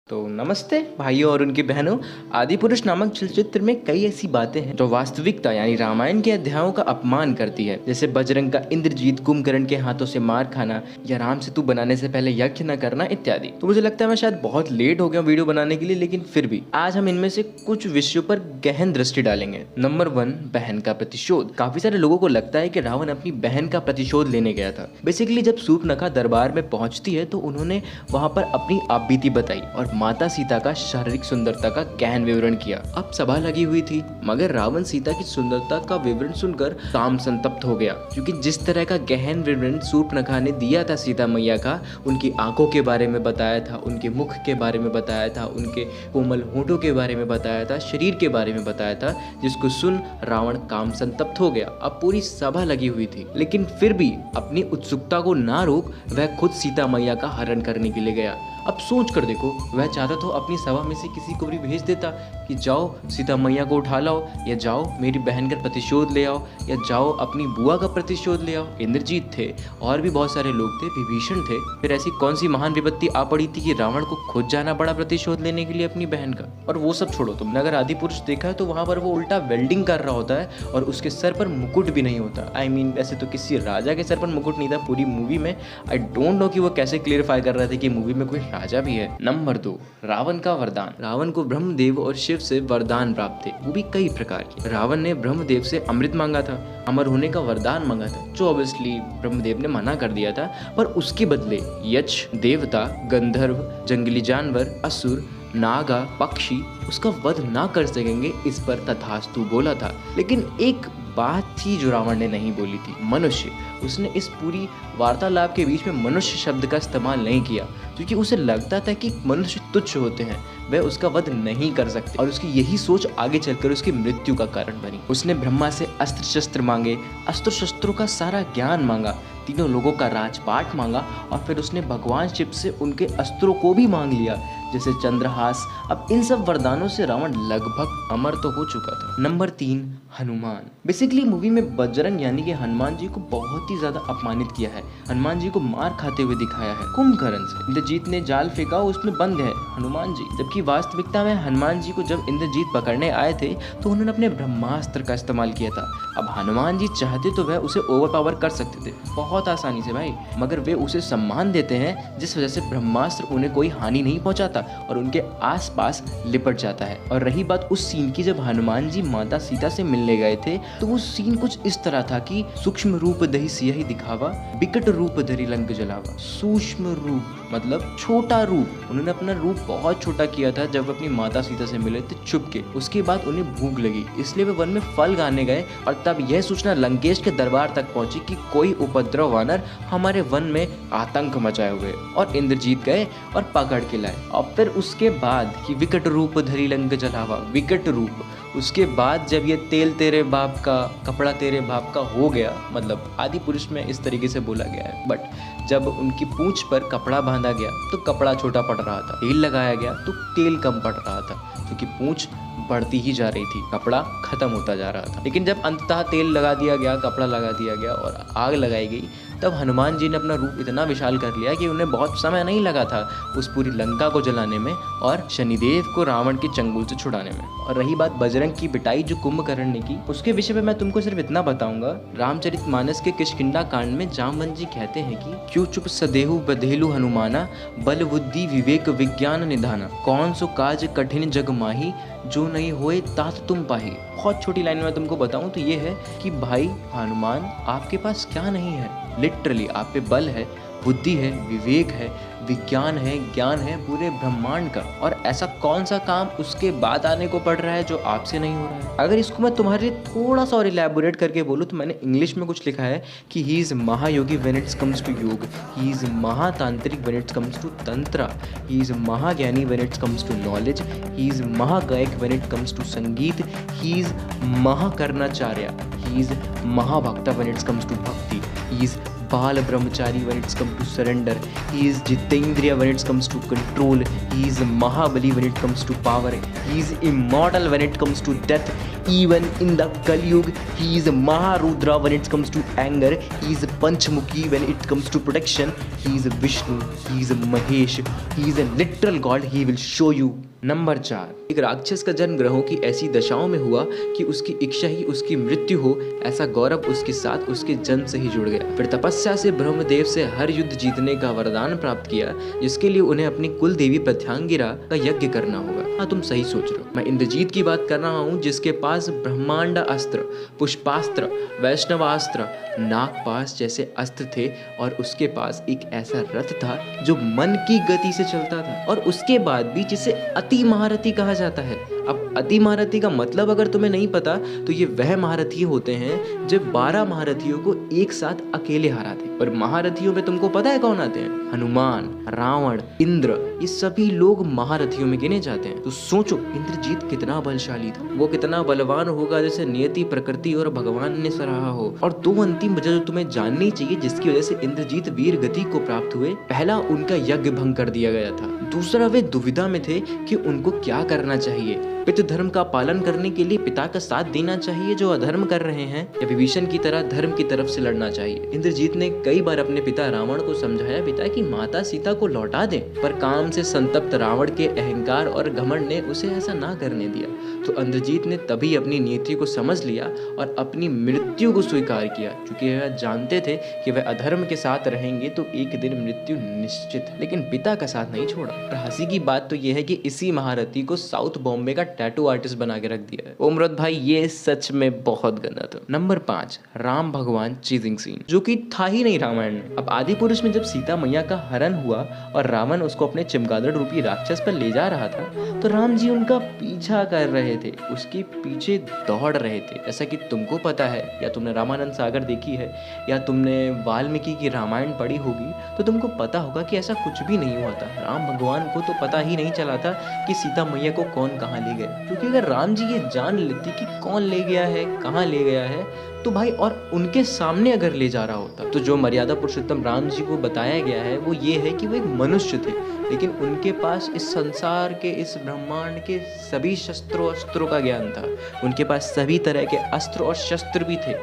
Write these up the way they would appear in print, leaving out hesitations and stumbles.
तो नमस्ते भाइयों और उनकी बहनों। आदिपुरुष नामक चलचित्र में कई ऐसी बातें हैं जो वास्तविकता यानी रामायण के अध्यायों का अपमान करती है, जैसे बजरंग का इंद्रजीत कुंभकर्ण के हाथों से मार खाना या राम सेतु बनाने से पहले यज्ञ न करना इत्यादि। तो मुझे लगता है मैं शायद बहुत लेट हो गया वीडियो बनाने के लिए, लेकिन फिर भी आज हम इनमें से कुछ विषयों पर गहन दृष्टि डालेंगे। नंबर 1, बहन का प्रतिशोध। काफी सारे लोगों को लगता है कि रावण अपनी बहन का प्रतिशोध लेने गया था। बेसिकली जब शूर्पणखा दरबार में पहुंचती है तो उन्होंने वहां पर अपनी आपबीती बताई और माता सीता का शारीरिक सुंदरता का गहन विवरण किया। अब सभा लगी हुई थी, मगर रावण सीता की सुंदरता का विवरण सुनकर काम संतप्त हो गया, क्योंकि जिस तरह का गहन विवरण शूर्पणखा ने दिया था सीता मैया का, उनकी आंखों के बारे में बताया था, उनके मुख के बारे में बताया था, उनके कोमल होठों के बारे में बताया था, शरीर के बारे में बताया था, जिसको सुन रावण काम संतप्त हो गया। अब पूरी सभा लगी हुई थी, लेकिन फिर भी अपनी उत्सुकता को ना रोक वह खुद सीता मैया का हरण करने के लिए गया। अब सोच कर देखो, वह चाहता तो अपनी सभा में से किसी को भी भेज देता कि जाओ सीता मैया को उठा लाओ, या जाओ मेरी बहन का प्रतिशोध ले आओ, या जाओ अपनी बुआ का प्रतिशोध ले आओ। इंद्रजीत थे और भी बहुत सारे लोग थे, विभीषण थे। फिर ऐसी कौन सी महान विपत्ति आ पड़ी थी कि रावण को खुद जाना पड़ा प्रतिशोध लेने के लिए अपनी बहन का। और वो सब छोड़ो, तुमने अगर आदिपुरुष देखा है तो वहां पर वो उल्टा वेल्डिंग कर रहा होता है और उसके सर पर मुकुट भी नहीं होता। I mean, वैसे तो किसी राजा के सर पर मुकुट नहीं था पूरी मूवी में। आई डोंट नो कि वो कैसे क्लियरफाई कर रहे थे कि मूवी में कोई राजा भी है। नंबर 2, रावण का वरदान। रावण को ब्रह्मदेव और शिव से वरदान प्राप्त थे, वो भी कई प्रकार के। रावण ने ब्रह्मदेव से अमृत मांगा था, अमर होने का वरदान मांगा था, जो ऑब्वियसली ब्रह्मदेव ने मना कर दिया था। पर उसके बदले यक्ष, देवता, गंधर्व, जंगली जानवर, असुर, नागा, पक्षी उसका वध ना कर सकेंगे, इस पर तथास्तु बोला था। लेकिन एक बात थी जो रावण ने नहीं बोली थी, मनुष्य। उसने इस पूरी वार्तालाप के बीच में मनुष्य शब्द का इस्तेमाल नहीं किया, क्योंकि उसे लगता था कि मनुष्य तुच्छ होते हैं, वह उसका वध नहीं कर सकते, और उसकी यही सोच आगे चलकर उसकी मृत्यु का कारण बनी। उसने ब्रह्मा से अस्त्र शस्त्र मांगे, अस्त्र शस्त्रों का सारा ज्ञान मांगा, तीनों लोगों का राजपाट मांगा, और फिर उसने भगवान शिव से उनके अस्त्रों को भी मांग लिया, जैसे चंद्रहास। अब इन सब वरदानों से रावण लगभग अमर तो हो चुका था। नंबर 3, हनुमान। बेसिकली मूवी में बजरंग यानी कि हनुमान जी को बहुत ही ज्यादा अपमानित किया है, हनुमान जी को मार खाते हुए दिखाया है कुंभकर्ण से। इंद्रजीत ने जाल फेंका, उसमें बंद है हनुमान जी, जबकि वास्तविकता में हनुमान जी को जब इंद्रजीत पकड़ने आए थे तो उन्होंने अपने ब्रह्मास्त्र का इस्तेमाल किया था। अब हनुमान जी चाहते तो वह उसे ओवरपावर कर सकते थे बहुत आसानी से भाई, मगर वे उसे सम्मान देते हैं, जिस वजह से ब्रह्मास्त्र उन्हें कोई हानि नहीं पहुंचाता और उनके आसपास लिपट जाता है। और रही बात उस सीन की, जब हनुमान जी माता सीता से मिलने गए थे, तो वो सीन कुछ इस तरह था कि सूक्ष्म रूप दही सियाही दिखावा, विकट रूप धरी लंक जलावा। सूक्ष्म रूप मतलब छोटा रूप, उन्होंने अपना रूप बहुत छोटा किया था जब अपनी माता सीता से मिले थे छुप के। उसके बाद उन्हें भूख लगी, इसलिए वे वन में फल गाने गए, और तब यह सूचना लंकेश के दरबार तक पहुंची कि कोई उपद्रव वानर हमारे वन में आतंक मचाए हुए, और इंद्रजीत गए और पकड़ के लाए। और फिर उसके बाद कि विकट रूप धरी लंक जलावा, विकट रूप, उसके बाद जब ये तेल तेरे बाप का, कपड़ा तेरे बाप का हो गया, मतलब आदिपुरुष में इस तरीके से बोला गया है, बट जब उनकी पूंछ पर कपड़ा बांधा गया तो कपड़ा छोटा पड़ रहा था, तेल लगाया गया तो तेल कम पड़ रहा था, क्योंकि पूंछ बढ़ती ही जा रही थी, कपड़ा खत्म होता जा रहा था। लेकिन जब अंततः तेल लगा दिया गया, कपड़ा लगा दिया गया और आग लगाई गई, तब हनुमान जी ने अपना रूप इतना विशाल कर लिया कि उन्हें बहुत समय नहीं लगा था उस पूरी लंका को जलाने में और शनिदेव को रावण के चंगुल से छुड़ाने में। और रही बात बजरंग की पिटाई जो कुंभकर्ण ने की, उसके विषय में मैं तुमको सिर्फ इतना बताऊंगा। रामचरितमानस के किष्किंधा कांड में जामवंत जी कहते हैं कि क्यों चुप सदेहु बधेलु हनुमाना, बल बुद्धि विवेक विज्ञान निधाना, कौन सो काज कठिन जग माही, जो नहीं होए तात तुम पाही। बहुत छोटी लाइन में तुमको बताऊं तो ये है कि भाई हनुमान, आपके पास क्या नहीं है? लिटरली आप पे बल है, बुद्धि है, विवेक है, विज्ञान है, ज्ञान है पूरे ब्रह्मांड का, और ऐसा कौन सा काम उसके बाद आने को पड़ रहा है जो आपसे नहीं हो रहा है? अगर इसको मैं तुम्हारे लिए थोड़ा सा और इलैबोरेट करके बोलूँ तो मैंने इंग्लिश में कुछ लिखा है कि he is mahayogi when it's comes to yoga, he is mahatantrik when it's comes to tantra, he is mahagyani when it's comes to knowledge, he is mahagayak when it comes to sangeet, he is mahakarnacharya, he is mahabhakta when it's comes to bhakti, he is बाल ब्रह्मचारी when it's come to surrender. He is Jitendriya when it comes to control. He is Mahabali when it comes to power. He is immortal when it comes to death. Even in the Kali Yuga, he is Maharudra when it comes to anger. He is Panchmukhi when it comes to protection. He is Vishnu. He is Mahesh. He is a literal God. He will show you. Number 4, एक राक्षस का जन्म ग्रहों की ऐसी दशाओं में हुआ कि उसकी इच्छा ही उसकी मृत्यु हो, ऐसा गौरव उसके साथ उसके जन्म से ही जुड़ गया। फिर तपस्या से ब्रह्मदेव से हर युद्ध जीतने का वरदान प्राप्त किया, जिसके लिए उन्हें अपनी कुल देवी प्रत्यांगिरा का यज्ञ करना होगा। हाँ, तुम सही सोच रहे हो, मैं इंद्रजीत की बात कर रहा हूँ, जिसके पास ब्रह्मांड अस्त्र, पुष्पास्त्र, वैष्णवास्त्र, नागपाश जैसे अस्त्र थे और उसके पास एक ऐसा रथ था जो मन की गति से चलता था और उसके बाद भी जिसे अति महारथी कहा जाता है। अब अति महारथी का मतलब अगर तुम्हें नहीं पता तो ये वह महारथी होते हैं जो 12 महारथियों को एक साथ अकेले हराते। और महारथियों में तुमको पता है कौन आते हैं? हनुमान, रावण, इंद्र, ये सभी लोग महारथियों में गिने जाते हैं। तो सोचो इंद्रजीत कितना बलशाली था, वो कितना बलवान होगा जैसे नियति, प्रकृति और भगवान ने सराहा हो। और 2 अंतिम वजह जो तुम्हें जाननी चाहिए जिसकी वजह से इंद्रजीत वीर गति को प्राप्त हुए। पहला, उनका यज्ञ भंग कर दिया गया था। दूसरा, वे दुविधा में थे कि उनको क्या करना चाहिए। पितृ धर्म का पालन करने के लिए पिता का साथ देना चाहिए जो अधर्म कर रहे हैं, या विभीषण की तरह धर्म की तरफ से लड़ना चाहिए। इंद्रजीत ने कई बार अपने पिता रावण को समझाया पिता की माता सीता को लौटा दें, पर काम से संतप्त रावण के अहंकार और घमंड ने उसे ऐसा ना करने दिया। तो इंद्रजीत ने तभी अपनी नीति को समझ लिया और अपनी मृत्यु को स्वीकार किया, क्योंकि वह जानते थे कि वह अधर्म के साथ रहेंगे तो एक दिन मृत्यु निश्चित है। लेकिन पिता का साथ नहीं छोड़ा। और हंसी की बात तो यह है कि इसी महारथी को साउथ बॉम्बे का टैटू आर्टिस्ट बना के रख दिया है। उमरत भाई, ये सच में बहुत गंदा था। नंबर 5, राम भगवान चीजिंग सीन, जो कि था ही नहीं रामायण में। अब आदि पुरुष में जब सीता मैया का हरण हुआ और रावण उसको अपने चमगादड़ रूपी राक्षस पर ले जा रहा था, तो राम जी उनका पीछा कर रहे थे, उसके पीछे दौड़ रहे थे। ऐसा कि तुमको पता है, या तुमने रामानंद सागर देखी है, या तुमने वाल्मीकि की रामायण पढ़ी होगी, तो तुमको पता होगा कि ऐसा कुछ भी नहीं हुआ था। राम भगवान को तो पता ही नहीं चला था कि सीता मैया को कौन कहाँ ले गया, क्योंकि अगर राम जी ये जान लेते कि कौन ले गया है, कहाँ ले गया है, तो भाई और उनके सामने अगर ले जा रहा होता, तो जो मर्यादा पुरुषोत्तम राम जी को बताया गया है वो ये है कि वो एक मनुष्य थे, लेकिन उनके पास इस संसार के, इस ब्रह्मांड के सभी शस्त्रों अस्त्रों का ज्ञान था। उनके पास सभी तरह के अस्त्र और शस्त्र भी थे,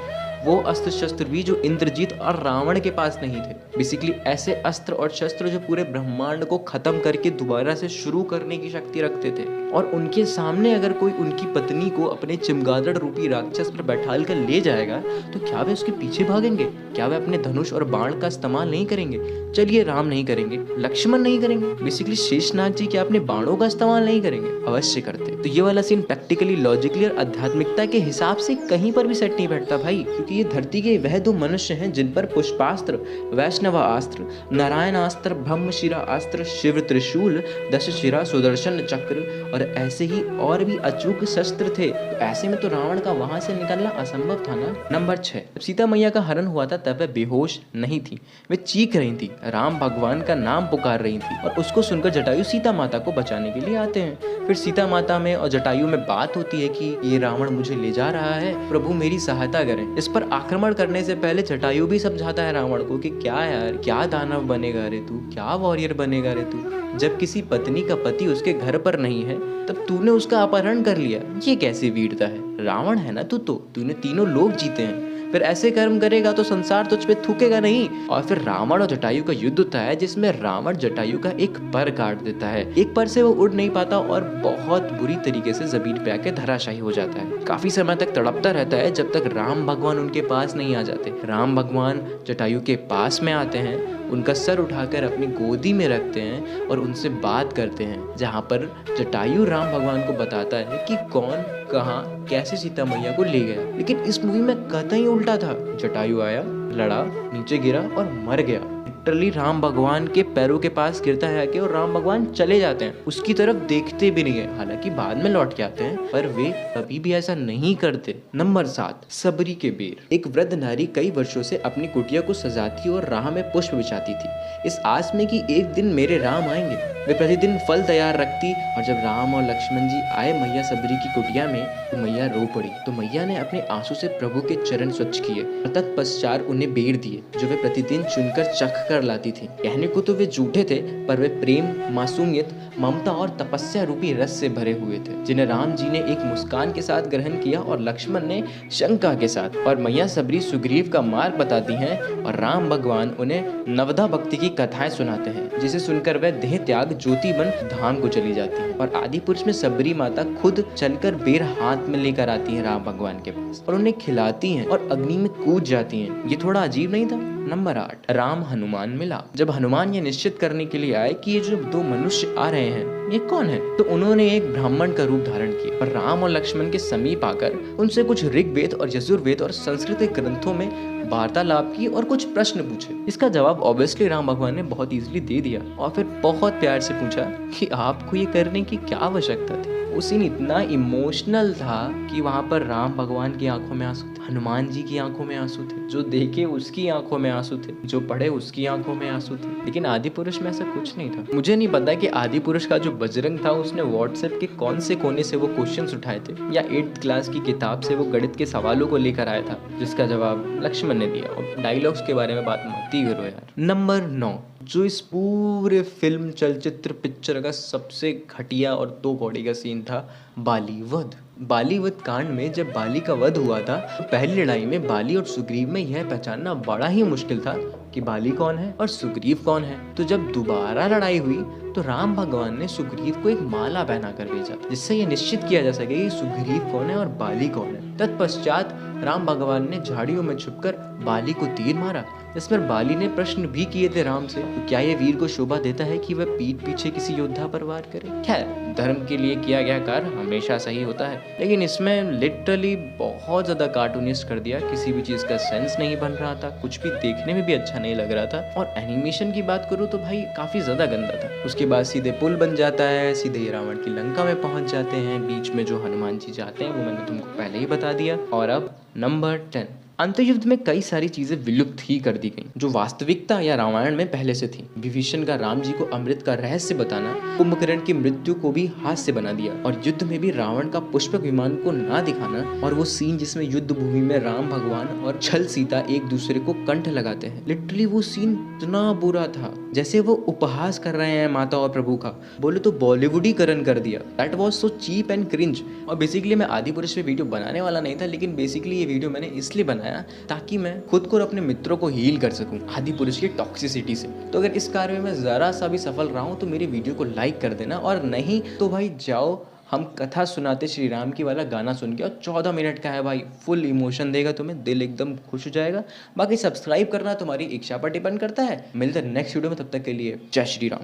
वो अस्त्र शस्त्र भी जो इंद्रजीत और रावण के पास नहीं थे। बेसिकली ऐसे अस्त्र और शस्त्र जो पूरे ब्रह्मांड को खत्म करके दोबारा से शुरू करने की शक्ति रखते थे। और उनके सामने अगर कोई उनकी पत्नी को अपने चिमगादड़ रूपी राक्षस पर बैठाल कर ले जाएगा, तो क्या वे उसके पीछे भागेंगे? क्या वे अपने धनुष और बाण का इस्तेमाल नहीं करेंगे? चलिए, राम नहीं करेंगे, लक्ष्मण नहीं करेंगे, बेसिकली शेषनाग जी क्या अपने बाणों का इस्तेमाल नहीं करेंगे? अवश्य करते। तो ये वाला सीन प्रैक्टिकली, लॉजिकली और आध्यात्मिकता के हिसाब से कहीं पर भी सेट नहीं बैठता भाई, क्योंकि ये धरती के वह 2 मनुष्य हैं जिन पर पुष्पास्त्र, वैष्णवास्त्र, नारायणास्त्र, ब्रह्मशिरा अस्त्र, शिव त्रिशूल, दशशिरा, सुदर्शन चक्र और ऐसे ही और भी अचूक शस्त्र थे। तो ऐसे में तो रावण का वहां से निकलना असंभव था ना। नंबर 6, जब सीता मैया का हरण हुआ था तब वह बेहोश नहीं थी, वे चीख रही थी, राम भगवान का नाम पुकार रही थी, और उसको सुनकर जटायु सीता माता को बचाने के लिए आते हैं। फिर सीता माता में और जटायु में बात होती है कि ये रावण मुझे ले जा रहा है, प्रभु मेरी सहायता करें। इस पर आक्रमण करने से पहले जटायु भी समझाता है रावण को कि क्या यार, क्या दानव बनेगा रे तू, क्या वॉरियर बनेगा रे तू, जब किसी पत्नी का पति उसके घर पर नहीं है तब तूने उसका अपहरण कर लिया, ये कैसी वीरता है? रावण है ना तूने तीनों लोग जीते हैं, फिर ऐसे कर्म करेगा तो संसार तुझ पे थूकेगा नहीं। और फिर रावण और जटायु का युद्ध होता है, जिसमें रावण जटायु का एक पर काट देता है। एक पर से वो उड़ नहीं पाता और बहुत बुरी तरीके से जमीन पे आके धराशायी हो जाता है। काफी समय तक तड़पता रहता है जब तक राम भगवान उनके पास नहीं आ जाते। राम भगवान जटायु के पास में आते हैं, उनका सर उठाकर अपनी गोदी में रखते हैं और उनसे बात करते हैं, जहाँ पर जटायु राम भगवान को बताता है कि कौन, कहाँ, कैसे सीता मैया को ले गया। लेकिन इस मूवी में कतई उल्टा था, जटायु आया, लड़ा, नीचे गिरा और मर गया। लिटरली राम भगवान के पैरों के पास गिरता है आके और राम भगवान चले जाते हैं, उसकी तरफ देखते भी नहीं है। हालांकि बाद में लौट के आते हैं पर वे कभी भी ऐसा नहीं करते। नंबर 7, सबरी के बेर। एक वृद्ध नारी कई वर्षों से अपनी कुटिया को सजाती और राह में पुष्प बिछाती थी, इस आस में कि एक दिन मेरे राम आएंगे। वे प्रतिदिन फल तैयार रखती और जब राम और लक्ष्मण जी आए मैया सबरी की कुटिया में तो मैया रो पड़ी। तो मैया ने अपने आंसू से प्रभु के चरण स्वच्छ किए और तत्पश्चात उन्हें बेर दिए जो वे प्रतिदिन चुनकर चख कर लाती थी। कहने को तो वे झूठे थे पर वे प्रेम, मासूमियत, ममता और तपस्या रूपी रस से भरे हुए थे, जिन्हें राम जी ने एक मुस्कान के साथ ग्रहण किया और लक्ष्मण ने शंका के साथ। और मैया सबरी सुग्रीव का मार्ग बताती हैं और राम भगवान उन्हें नवधा भक्ति की कथाएं सुनाते हैं, जिसे सुनकर वह देह त्याग ज्योति बन धाम को चली जाती है। और आदि पुरुष में सबरी माता खुद चलकर बेर हाथ में लेकर आती है राम भगवान के पास और उन्हें खिलाती हैं और अग्नि में कूद जाती हैं। ये थोड़ा अजीब नहीं था? नंबर 8, राम हनुमान मिलाप। जब हनुमान ये निश्चित करने के लिए आए कि ये जो दो मनुष्य आ रहे हैं ये कौन है, तो उन्होंने एक ब्राह्मण का रूप धारण किया और राम और लक्ष्मण के समीप आकर उनसे कुछ ऋग्वेद और यजुर्वेद और संस्कृत के ग्रंथों में वार्तालाप की और कुछ प्रश्न पूछे। इसका जवाब ऑब्वियसली राम भगवान ने बहुत इजीली दे दिया और फिर बहुत प्यार से पूछा कि आपको ये करने की क्या आवश्यकता थी। वो सीन इतना इमोशनल था कि वहाँ पर राम भगवान की आंखों में आंसू थे, हनुमान जी की आंखों में आंसू थे, जो देखे उसकी आंखों में आंसू थे, जो पढ़े उसकी आंखों में आंसू थे। लेकिन आदि पुरुष में ऐसा कुछ नहीं था। मुझे नहीं पता कि आदि पुरुष का जो बजरंग था उसने व्हाट्सएप के कौन से कोने से वो क्वेश्चंस उठाए थे या 8th क्लास की किताब से वो गणित के सवालों को लेकर आया था जिसका जवाब लक्ष्मण ने दिया। और डायलॉग्स के बारे में बात मत ही करो यार। नंबर 9, जो इस पूरे फिल्म, चलचित्र, पिक्चर का सबसे घटिया और दो कौड़ी का सीन था, बालीवध। बालीवध कांड में जब बाली का वध हुआ था तो पहली लड़ाई में बाली और सुग्रीव में यह पहचानना बड़ा ही मुश्किल था कि बाली कौन है और सुग्रीव कौन है। तो जब दोबारा लड़ाई हुई तो राम भगवान ने सुग्रीव को एक माला पहनाकर भेजा जिससे यह निश्चित किया जा सके कि सुग्रीव कौन है और बाली कौन है। तत्पश्चात राम भगवान ने झाड़ियों में छुपकर बाली को तीर मारा, इस पर बाली ने प्रश्न भी किए थे राम से, तो क्या यह वीर को शोभा देता है कि वह पीठ पीछे किसी योद्धा पर वार करे। खैर, धर्म के लिए किया गया कार्य हमेशा सही होता है, लेकिन इसमें लिटरली बहुत ज्यादा कार्टूनिस्ट कर दिया। किसी भी चीज का सेंस नहीं बन रहा था, कुछ भी देखने में भी अच्छा नहीं लग रहा था। और एनिमेशन की बात करूँ तो भाई काफी ज्यादा गंदा था। उसके बाद सीधे पुल बन जाता है, सीधे रावण की लंका में पहुंच जाते हैं, बीच में जो हनुमान जी जाते हैं वो मैंने तुमको पहले ही बता दिया। और अब नंबर 10, अंतर्युद्ध में कई सारी चीजें विलुप्त ही कर दी गई जो वास्तविकता या रामायण में पहले से थी। विभीषण का राम जी को अमृत का रहस्य बताना, कुंभकर्ण की मृत्यु को भी हास्य बना दिया, और युद्ध में भी रावण का पुष्पक विमान को ना दिखाना, और वो सीन जिसमें युद्ध भूमि में राम भगवान और छल सीता एक दूसरे को कंठ लगाते हैं, लिटरली वो सीन इतना बुरा था जैसे वो उपहास कर रहे हैं माता और प्रभु का। बोले तो बॉलीवुडीकरण कर दिया। That was so cheap and cringe. और बेसिकली मैं आदि पुरुष पे वीडियो बनाने वाला नहीं था, लेकिन बेसिकली ये वीडियो मैंने इसलिए बनाया ताकि मैं खुद को और अपने मित्रों को हील कर सकूं आदि पुरुष की टॉक्सिसिटी से। तो अगर इस कार्य में मैं जरा सा भी सफल रहा हूं तो मेरी वीडियो को लाइक कर देना, और नहीं तो भाई जाओ हम कथा सुनाते श्री राम की वाला गाना सुन के, और 14 मिनट का है भाई, फुल इमोशन देगा तुम्हें, दिल एकदम खुश हो जाएगा। बाकी सब्सक्राइब करना तुम्हारी इच्छा पर डिपेंड करता है। मिलते हैं नेक्स्ट वीडियो में, तब तक के लिए जय श्री राम।